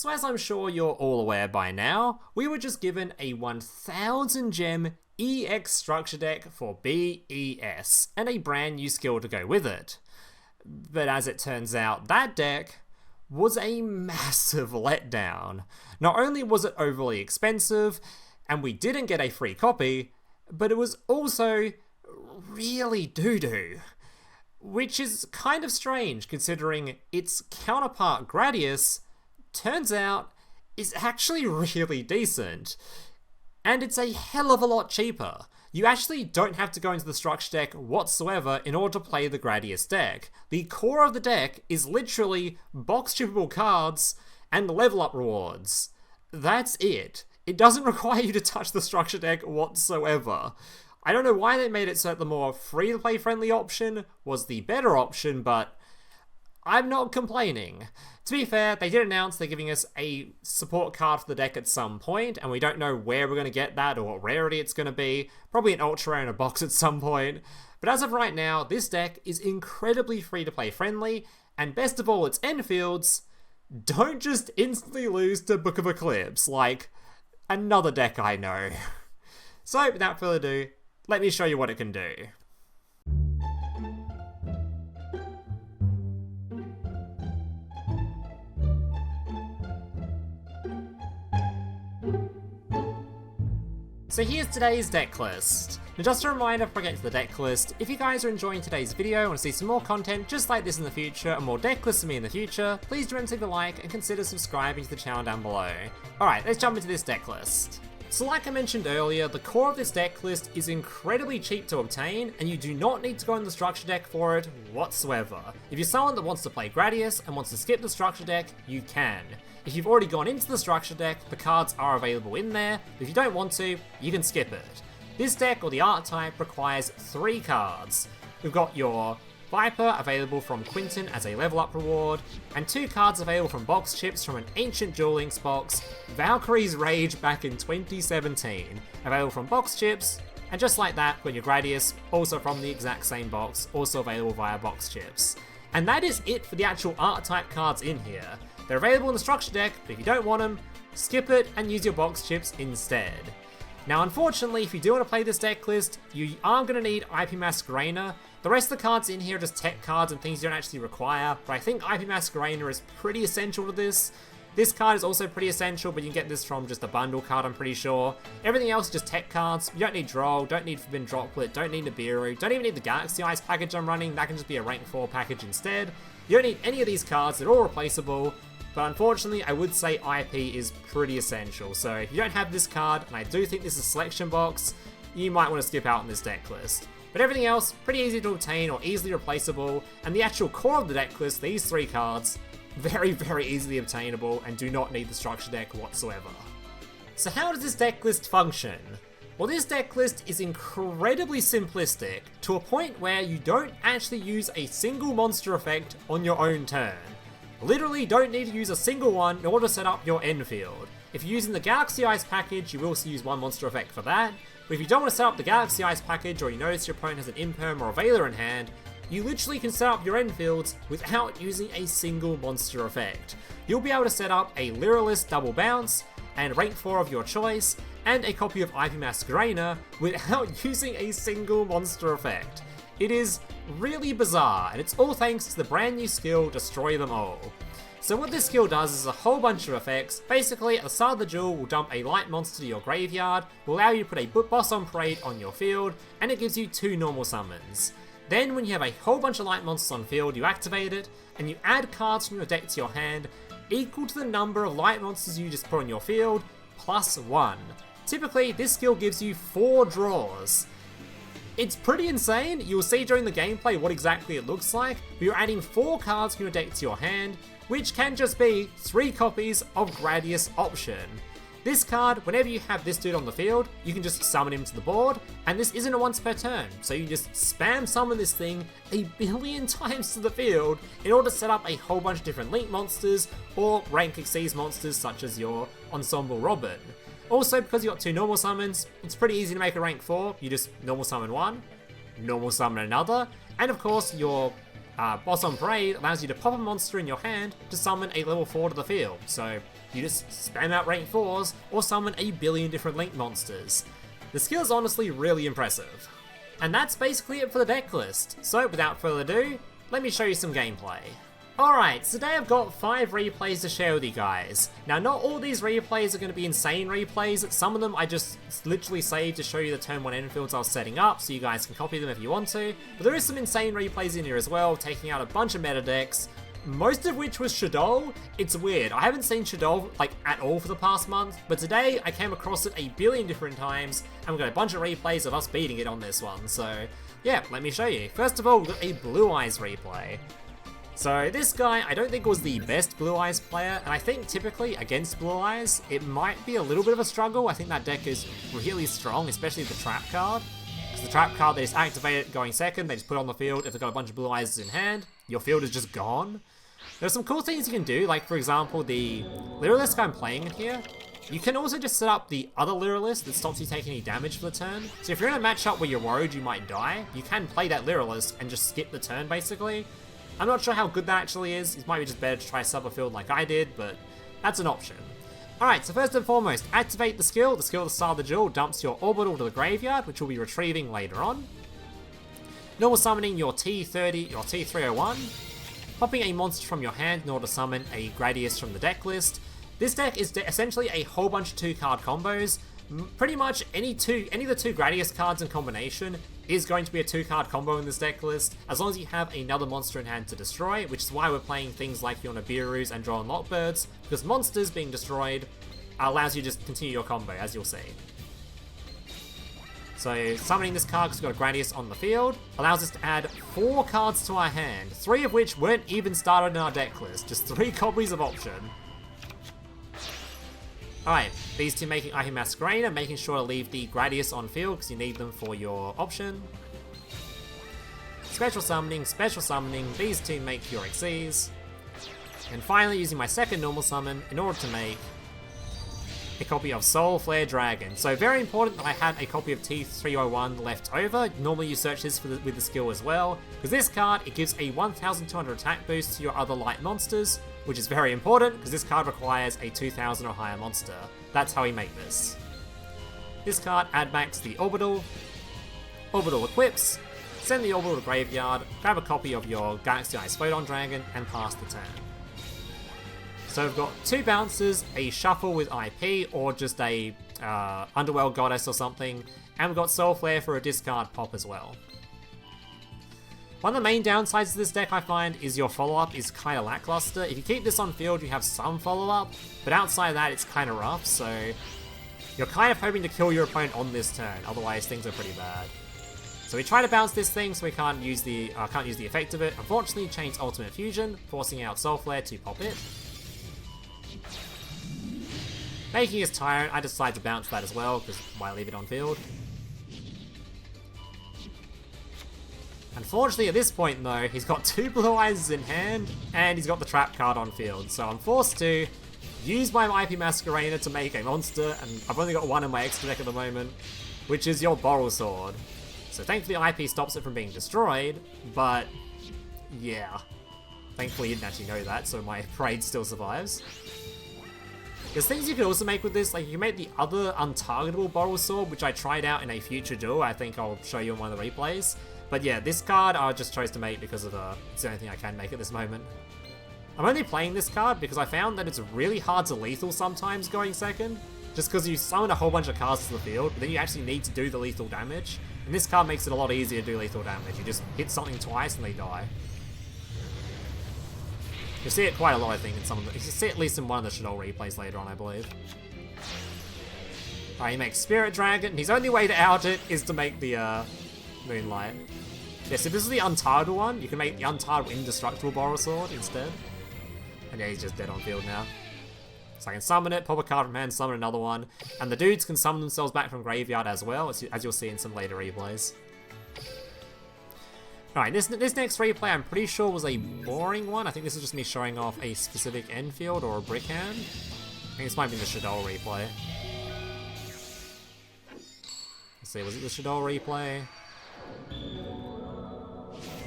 So as I'm sure you're all aware by now, we were just given a 1000 gem EX structure deck for BES, and a brand new skill to go with it. But as it turns out, that deck was a massive letdown. Not only was it overly expensive, and we didn't get a free copy, but it was also really doo-doo. Which is kind of strange considering its counterpart Gradius turns out is actually really decent. And it's a hell of a lot cheaper. You actually don't have to go into the structure deck whatsoever in order to play the Gradius deck. The core of the deck is literally box chippable cards and level up rewards. That's it. It doesn't require you to touch the structure deck whatsoever. I don't know why they made it so that the more free-to-play friendly option was the better option, but I'm not complaining. To be fair, they did announce they're giving us a support card for the deck at some point, and we don't know where we're going to get that or what rarity it's going to be. Probably an ultra rare in a box at some point. But as of right now, this deck is incredibly free-to-play friendly, and best of all, its end fields don't just instantly lose to Book of Eclipse, like another deck I know. So, without further ado, let me show you what it can do. So here's today's deck list. Now just a reminder before I get to the deck list, if you guys are enjoying today's video and want to see some more content just like this in the future and more deck lists from me in the future, please remember to leave a like and consider subscribing to the channel down below. Alright, let's jump into this deck list. So like I mentioned earlier, the core of this deck list is incredibly cheap to obtain, and you do not need to go in the structure deck for it whatsoever. If you're someone that wants to play Gradius and wants to skip the structure deck, you can. If you've already gone into the structure deck, the cards are available in there, but if you don't want to, you can skip it. This deck, or the archetype, requires 3 cards. We've got your Viper available from Quinton as a level up reward, and 2 cards available from box chips from an ancient Duel Links box, Valkyrie's Rage back in 2017, available from box chips, and just like that, got your Gradius, also from the exact same box, also available via box chips. And that is it for the actual archetype cards in here. They're available in the structure deck, but if you don't want them, skip it and use your box chips instead. Now unfortunately, if you do want to play this deck list, you are going to need IP Masquerader. The rest of the cards in here are just tech cards and things you don't actually require, but I think IP Masquerader is pretty essential to this. This card is also pretty essential, but you can get this from just a bundle card, I'm pretty sure. Everything else is just tech cards. You don't need Droll, don't need Forbidden Droplet, don't need Nibiru, don't even need the Galaxy Ice package I'm running, that can just be a rank 4 package instead. You don't need any of these cards, they're all replaceable. But unfortunately, I would say IP is pretty essential, so if you don't have this card, and I do think this is a selection box, you might want to skip out on this deck list. But everything else, pretty easy to obtain or easily replaceable, and the actual core of the deck list, these 3 cards, very, very easily obtainable and do not need the structure deck whatsoever. So how does this deck list function? Well, this deck list is incredibly simplistic, to a point where you don't actually use a single monster effect on your own turn. Literally don't need to use a single one in order to set up your end field. If you're using the Galaxy Ice package, you will also use one monster effect for that, but if you don't want to set up the Galaxy Ice package or you notice your opponent has an Imperm or a Veiler in hand, you literally can set up your end fields without using a single monster effect. You'll be able to set up a Lyralist double bounce, and rank 4 of your choice, and a copy of IP Masquerader without using a single monster effect. It is really bizarre, and it's all thanks to the brand new skill, Destroy Them All. So what this skill does is a whole bunch of effects. Basically, at the start of the duel, will dump a light monster to your graveyard, will allow you to put a boss on parade on your field, and it gives you 2 normal summons. Then when you have a whole bunch of light monsters on field, you activate it, and you add cards from your deck to your hand, equal to the number of light monsters you just put on your field, plus 1. Typically, this skill gives you 4 draws. It's pretty insane. You'll see during the gameplay what exactly it looks like, but you're adding 4 cards from your deck to your hand, which can just be 3 copies of Gradius option. This card, whenever you have this dude on the field, you can just summon him to the board, and this isn't a once per turn, so you just spam summon this thing a billion times to the field in order to set up a whole bunch of different link monsters or rank exceeds monsters such as your Ensemble Robin. Also, because you got 2 normal summons, it's pretty easy to make a rank 4. You just normal summon one, normal summon another, and of course your Boss on Parade allows you to pop a monster in your hand to summon a level 4 to the field, so you just spam out rank 4s or summon a billion different Link monsters. The skill is honestly really impressive. And that's basically it for the deck list, so without further ado, let me show you some gameplay. Alright, so today I've got 5 replays to share with you guys. Now not all these replays are going to be insane replays, some of them I just literally saved to show you the turn 1 infields I was setting up, so you guys can copy them if you want to. But there is some insane replays in here as well, taking out a bunch of meta decks, most of which was Shadow. It's weird, I haven't seen Shadow like at all for the past month, but today I came across it a billion different times, and we've got a bunch of replays of us beating it on this one, so yeah, let me show you. First of all, we've got a Blue Eyes replay. So this guy, I don't think was the best Blue Eyes player, and I think typically against Blue Eyes, it might be a little bit of a struggle. I think that deck is really strong, especially the Trap card. Because the Trap card, they just activate it going second, they just put it on the field. If they've got a bunch of Blue Eyes in hand, your field is just gone. There's some cool things you can do, like for example, the Lyralist I'm playing in here. You can also just set up the other Lyralist that stops you taking any damage for the turn. So if you're in a matchup where you're worried you might die, you can play that Lyralist and just skip the turn basically. I'm not sure how good that actually is. It might be just better to try sub a field like I did, but that's an option. Alright, so first and foremost, activate the skill. The skill at the start of the duel dumps your orbital to the graveyard, which we'll be retrieving later on. Normal summoning your T30, your T301. Popping a monster from your hand in order to summon a Gradius from the deck list. This deck is essentially a whole bunch of 2-card combos. Pretty much any of the 2 Gradius cards in combination is going to be a 2-card combo in this deck list, as long as you have another monster in hand to destroy, which is why we're playing things like your Nibiru's and Droll and Lockbirds, because monsters being destroyed allows you to just continue your combo, as you'll see. So summoning this card because we've got a Gradius on the field allows us to add 4 cards to our hand, 3 of which weren't even started in our deck list, just 3 copies of option. Alright, these 2 making IP Masquerader, making sure to leave the Gradius on field because you need them for your option. Special summoning, these 2 make your Xyz. And finally using my second normal summon in order to make a copy of Soul Flare Dragon. So very important that I had a copy of T301 left over. Normally you search this with the skill as well, because this card, it gives a 1200 attack boost to your other light monsters, which is very important because this card requires a 2000 or higher monster. That's how we make this. This card, add back to the orbital. Orbital equips, send the orbital to graveyard, grab a copy of your Galaxy Ice Photon Dragon, and pass the turn. So we've got 2 bounces, a shuffle with IP, or just a Underworld Goddess or something, and we've got Soul Flare for a discard pop as well. One of the main downsides of this deck I find is your follow-up is kind of lackluster. If you keep this on field, you have some follow-up, but outside of that, it's kind of rough, so you're kind of hoping to kill your opponent on this turn, otherwise things are pretty bad. So we try to bounce this thing so we can't use the effect of it. Unfortunately, change Ultimate Fusion, forcing out Soul Flare to pop it. Making his Tyrant, I decide to bounce that as well, because why leave it on field? Unfortunately at this point though, he's got 2 Blue Eyes in hand, and he's got the Trap card on field, so I'm forced to use my IP Masquerader to make a monster, and I've only got 1 in my extra deck at the moment, which is your Boral Sword. So thankfully IP stops it from being destroyed, but yeah. Thankfully he didn't actually know that, so my Parade still survives. There's things you can also make with this, like you can make the other untargetable Boral Sword, which I tried out in a future duel. I think I'll show you in one of the replays. But yeah, this card I just chose to make because of it's the only thing I can make at this moment. I'm only playing this card because I found that it's really hard to lethal sometimes going second, just because you summon a whole bunch of cards to the field, but then you actually need to do the lethal damage. And this card makes it a lot easier to do lethal damage. You just hit something twice and they die. You'll see it quite a lot, I think, in some of the... You see it at least in one of the Shadow replays later on, I believe. Alright, he makes Spirit Dragon, and his only way to out it is to make the, Moonlight. Yeah, so this is the untargetable one. You can make the untargetable Indestructible Boral Sword instead. And yeah, he's just dead on field now. So I can summon it, pop a card from hand, summon another one, and the dudes can summon themselves back from graveyard as well, as you'll see in some later replays. Alright, this next replay I'm pretty sure was a boring one. I think this is just me showing off a specific end field or a brick hand. I think this might be the Shadow replay. Let's see, was it the Shadow replay?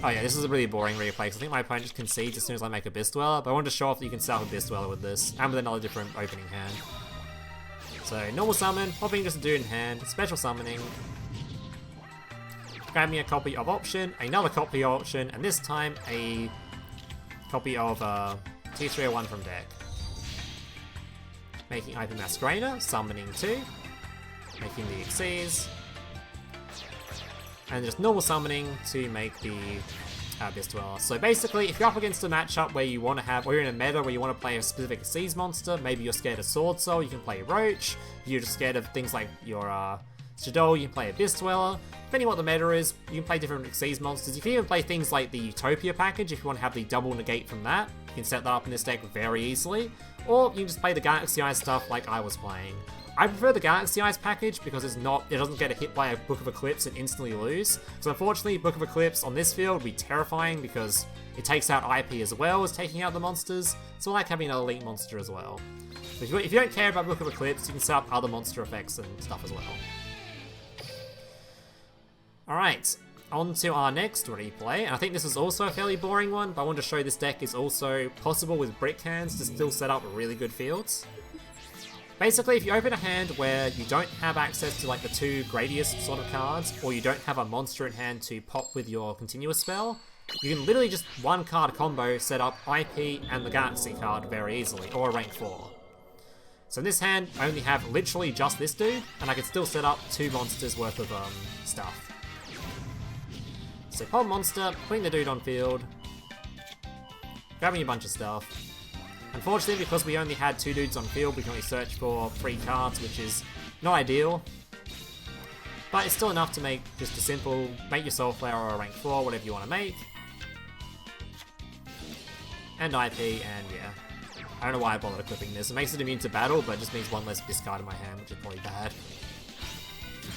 Oh yeah, this is a really boring replay because I think my opponent just concedes as soon as I make a Beast Dweller, but I wanted to show off that you can set up a Beast Dweller with this, and with another different opening hand. So, normal summon, popping just a dude in hand, special summoning, grab me a copy of Option, another copy of Option, and this time a copy of T301 from deck. Making IP Masquerader, summoning 2, making the Xyz, and just normal summoning to make the Beast Dweller. So basically, if you're up against a matchup where you want to have, or you're in a meta where you want to play a specific Xyz monster, maybe you're scared of Sword Soul, you can play Roach, you're just scared of things like your Shadow, you can play a Beast Dweller. Depending on what the meta is, you can play different Xyz monsters. You can even play things like the Utopia package if you want to have the double negate from that. You can set that up in this deck very easily. Or you can just play the Galaxy Eyes stuff like I was playing. I prefer the Galaxy Eyes package because it doesn't get hit by a Book of Eclipse and instantly lose. So unfortunately, Book of Eclipse on this field would be terrifying because it takes out IP as well as taking out the monsters. So I like having another Link monster as well. But if you don't care about Book of Eclipse, you can set up other monster effects and stuff as well. Alright, on to our next replay, and I think this is also a fairly boring one, but I want to show this deck is also possible with brick hands to still set up really good fields. Basically, if you open a hand where you don't have access to like the 2 Gradius sort of cards, or you don't have a monster in hand to pop with your continuous spell, you can literally just one card combo set up IP and the Galaxy card very easily, or a rank 4. So in this hand, I only have literally just this dude, and I can still set up 2 monsters worth of stuff. So pop monster, putting the dude on field, grabbing a bunch of stuff. Unfortunately, because we only had 2 dudes on field, we can only search for 3 cards, which is not ideal. But it's still enough to make just a simple, make your Soul Flower or a rank 4, whatever you want to make. And IP, and yeah. I don't know why I bothered equipping this. It makes it immune to battle, but it just means 1 less discard in my hand, which is probably bad.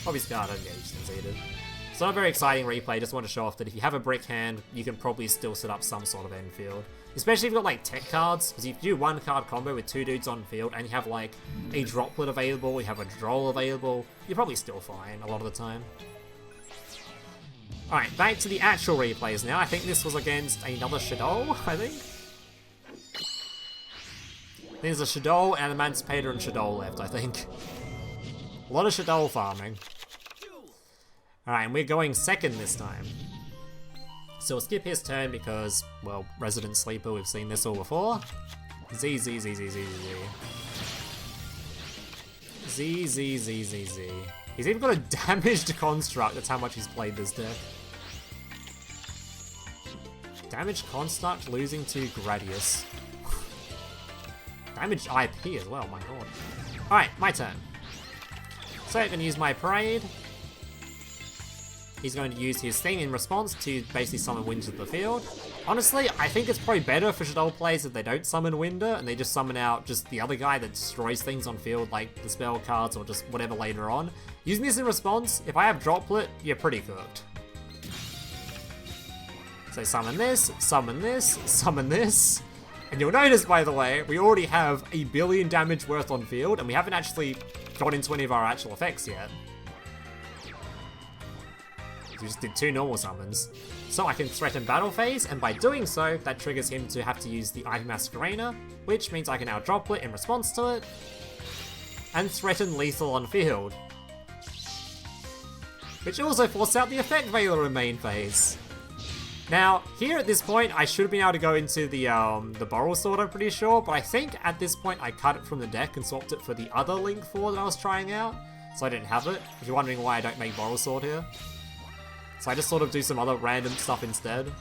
Probably discard engaged conceded. It's not a very exciting replay, just want to show off that if you have a brick hand, you can probably still set up some sort of end field. Especially if you've got like tech cards, because if you do 1 card combo with 2 dudes on field and you have like a droplet available, you have a droll available, you're probably still fine a lot of the time. Alright, back to the actual replays now. I think this was against another Shadow, I think. There's a Shadow, an Emancipator, and Shadow left, I think. A lot of Shadow farming. Alright, and we're going second this time. So we'll skip his turn because, well, Resident Sleeper, we've seen this all before. Z, Z, Z, Z, Z, Z. Z, Z, Z, Z, Z. He's even got a damaged construct, that's how much he's played this deck. Damaged construct losing to Gradius. Damaged IP as well, my god. Alright, my turn. So I'm going to use my Parade. He's going to use his thing in response to basically summon Wind to the field. Honestly, I think it's probably better for Shadow players if they don't summon Winder and they just summon out just the other guy that destroys things on field, like the spell cards or just whatever later on. Using this in response, if I have Droplet, you're pretty cooked. So summon this, summon this, summon this. And you'll notice, by the way, we already have 1 billion damage worth on field and we haven't actually got into any of our actual effects yet. We just did 2 normal summons. So I can threaten battle phase, and by doing so, that triggers him to have to use the IP Masquerader, which means I can now Droplet in response to it, and threaten lethal on field. Which also forces out the Effect Veiler in main phase. Now, here at this point, I should have been able to go into the Borrow Sword, I'm pretty sure, but I think at this point I cut it from the deck and swapped it for the other Link 4 that I was trying out, so I didn't have it, if you're wondering why I don't make Borrow Sword here. So I just sort of do some other random stuff instead.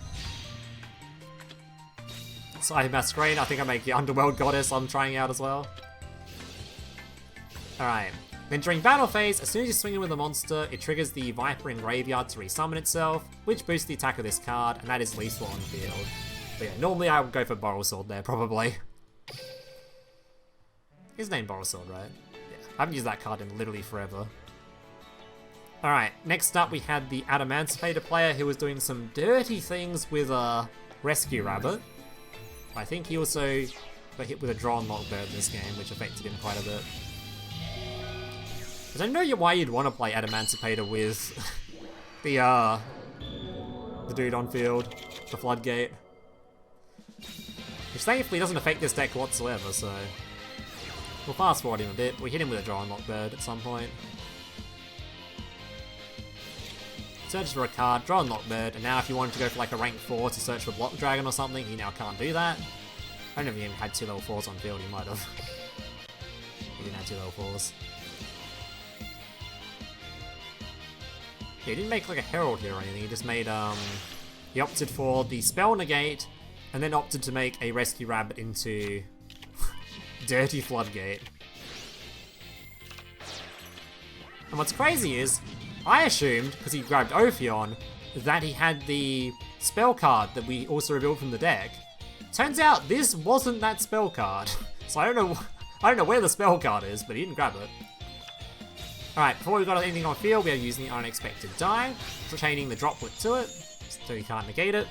So I have Masquerade, I think I make the Underworld Goddess I'm trying out as well. Alright. Then during battle phase, as soon as you swing in with a monster, it triggers the Viper in Graveyard to resummon itself, which boosts the attack of this card, and that is lethal on field. But yeah, normally I would go for Borrow Sword there, probably. His name Borrow Sword, right? Yeah, I haven't used that card in literally forever. Alright, next up we had the Emancipator player who was doing some dirty things with a Rescue Rabbit. I think he also got hit with a Draw and Lock Bird in this game, which affected him quite a bit. I don't know why you'd want to play Emancipator with the the dude on field, the floodgate. Which thankfully doesn't affect this deck whatsoever, so... We'll fast forward him a bit. We hit him with a draw and lock bird at some point. Searches for a card, draw and lock bird, and now if you wanted to go for like a rank 4 to search for block dragon or something, you now can't do that. I don't know if he even had 2 level 4s on field, he might have. He didn't have 2 level 4s. Yeah, he didn't make like a herald here or anything, he just made, he opted for the spell negate, and then opted to make a rescue rabbit into dirty floodgate. And what's crazy is, I assumed, because he grabbed Ophion, that he had the spell card that we also revealed from the deck. Turns out this wasn't that spell card. So I don't know where the spell card is, but he didn't grab it. Alright, before we got anything on field, we are using the unexpected die, chaining the droplet to it, so he can't negate it.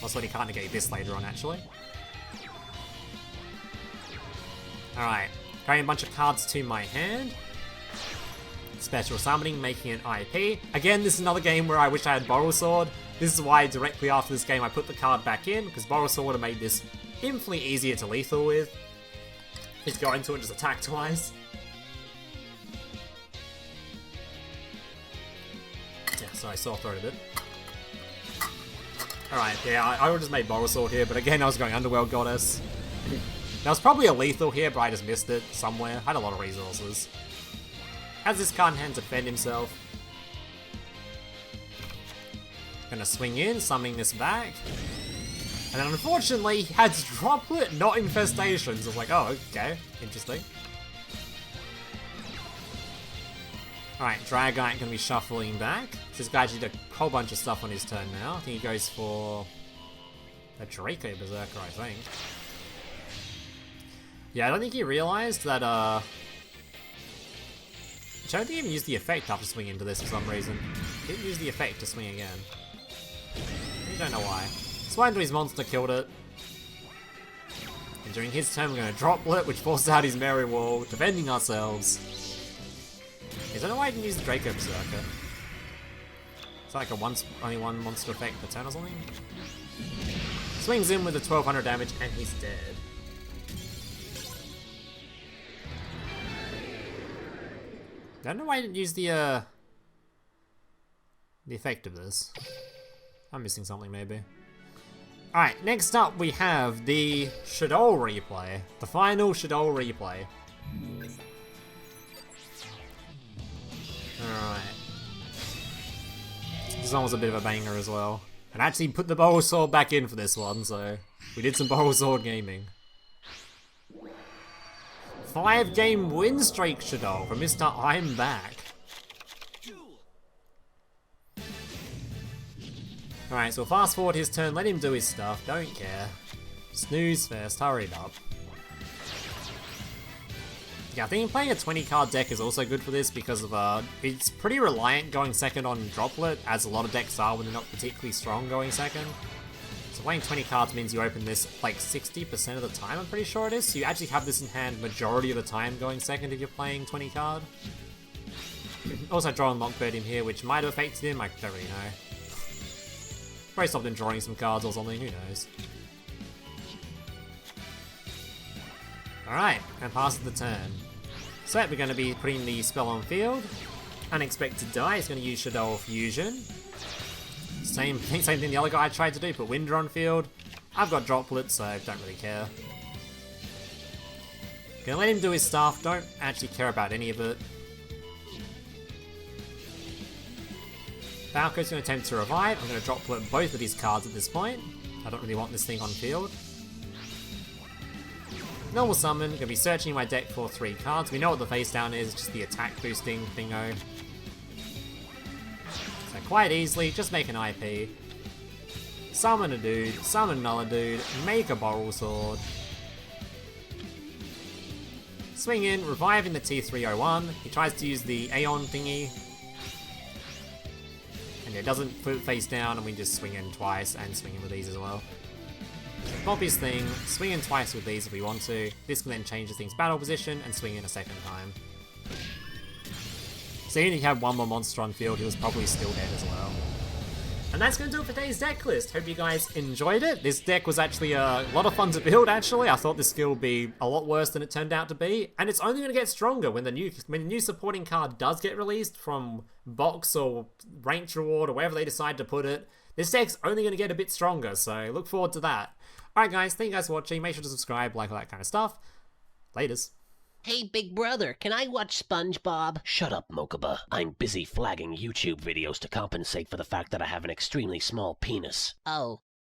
Also, he can't negate this later on, actually. Alright, carrying a bunch of cards to my hand. Special summoning, making an IP. Again, this is another game where I wish I had Borrow Sword. This is why directly after this game I put the card back in, because Borrow Sword would have made this infinitely easier to lethal with. Just go into it and just attack twice. Yeah, sorry, sore throat a bit. Alright, yeah, I would have just made Borrow Sword here, but again I was going Underworld Goddess. There was probably a lethal here, but I just missed it somewhere. I had a lot of resources. Has this card in hand to defend himself. Gonna swing in, summoning this back. And then unfortunately, he had Droplet, not Infestations. I was like, oh, okay, interesting. Alright, Dragite gonna be shuffling back. So this guy did a whole bunch of stuff on his turn now. I think he goes for a Draco Berserker, I think. Yeah, I don't think he realized that, I don't think he even used the effect after swinging into this for some reason. He didn't use the effect to swing again. I don't know why. Swine to his monster, killed it. And during his turn, we're going to Droplet, which forces out his Merry Wall, defending ourselves. I don't know why I didn't use the Draco Berserker. It's like only one monster effect per turn or something. Swings in with a 1200 damage, and he's dead. I don't know why I didn't use the effect of this. I'm missing something, maybe. Alright, next up we have the Shadow replay. The final Shadow replay. Alright. This one was a bit of a banger as well. And I actually put the Borrow Sword back in for this one, so we did some Borrow Sword gaming. 5-game win streak, Shadow, from Mr. I'm Back. Alright, so we'll fast forward his turn, let him do his stuff, don't care. Snooze first, hurry up. Yeah, I think playing a 20 card deck is also good for this because of it's pretty reliant going second on Droplet, as a lot of decks are when they're not particularly strong going second. So playing 20 cards means you open this like 60% of the time, I'm pretty sure it is. So you actually have this in hand majority of the time going second if you're playing 20 card. Also draw and Lockbird him here, which might have affected him, I don't really know. Probably stopped him drawing some cards or something, who knows. Alright, and passes the turn. So we're going to be putting the spell on field. Unexpected die, he's going to use Shadow Fusion. Same thing the other guy tried to do, put Winder on field. I've got Droplet, so I don't really care. Gonna let him do his stuff, don't actually care about any of it. Falco's gonna attempt to revive. I'm gonna Droplet both of his cards at this point. I don't really want this thing on field. Normal summon, gonna be searching my deck for 3 cards. We know what the face down is, just the attack boosting thingo. So quite easily, just make an IP. Summon a dude, summon another dude, make a Borrow Sword. Swing in, reviving the T301. He tries to use the Aeon thingy. And it doesn't put it face down, and we just swing in twice and swing in with these as well. Pop his thing, swing in twice with these if we want to. This can then change the thing's battle position and swing in a second time. So even if he had one more monster on field, he was probably still dead as well. And that's going to do it for today's deck list. Hope you guys enjoyed it. This deck was actually a lot of fun to build, actually. I thought this skill would be a lot worse than it turned out to be. And it's only going to get stronger when the new supporting card does get released from Box or Ranked Reward or wherever they decide to put it. This deck's only going to get a bit stronger, so look forward to that. Alright guys, thank you guys for watching. Make sure to subscribe, like all that kind of stuff. Laters. Hey, big brother, can I watch SpongeBob? Shut up, Mokuba. I'm busy flagging YouTube videos to compensate for the fact that I have an extremely small penis. Oh.